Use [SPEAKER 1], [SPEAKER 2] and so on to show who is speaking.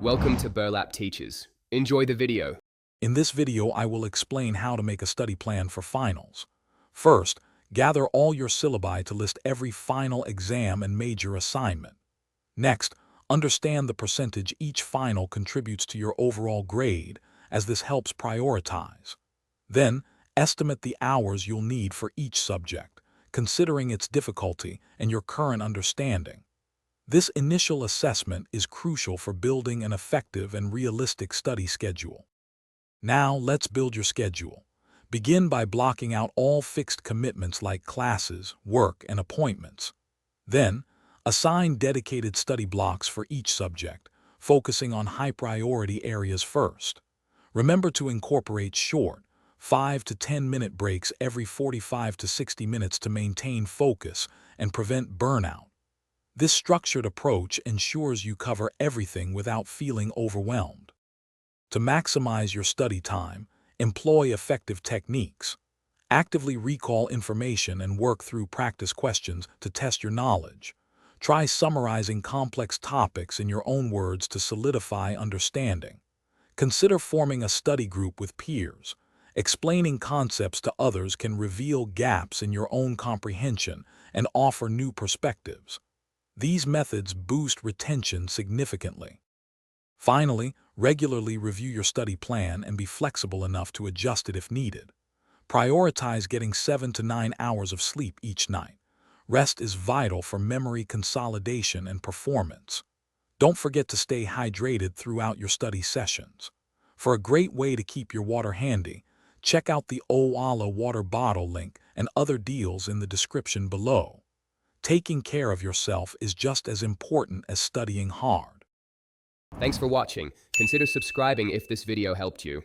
[SPEAKER 1] Welcome to Burlap Teachers. Enjoy the video.
[SPEAKER 2] In this video, I will explain how to make a study plan for finals. First, gather all your syllabi to list every final exam and major assignment. Next, understand the percentage each final contributes to your overall grade, as this helps prioritize. Then, estimate the hours you'll need for each subject, considering its difficulty and your current understanding. This initial assessment is crucial for building an effective and realistic study schedule. Now, let's build your schedule. Begin by blocking out all fixed commitments like classes, work, and appointments. Then, assign dedicated study blocks for each subject, focusing on high-priority areas first. Remember to incorporate short, 5 to 10-minute breaks every 45 to 60 minutes to maintain focus and prevent burnout. This structured approach ensures you cover everything without feeling overwhelmed. To maximize your study time, employ effective techniques. Actively recall information and work through practice questions to test your knowledge. Try summarizing complex topics in your own words to solidify understanding. Consider forming a study group with peers. Explaining concepts to others can reveal gaps in your own comprehension and offer new perspectives. These methods boost retention significantly. Finally, regularly review your study plan and be flexible enough to adjust it if needed. Prioritize getting 7 to 9 hours of sleep each night. Rest is vital for memory consolidation and performance. Don't forget to stay hydrated throughout your study sessions. For a great way to keep your water handy, check out the Oala water bottle link and other deals in the description below. Taking care of yourself is just as important as studying hard.
[SPEAKER 1] Thanks for watching. Consider subscribing if this video helped you.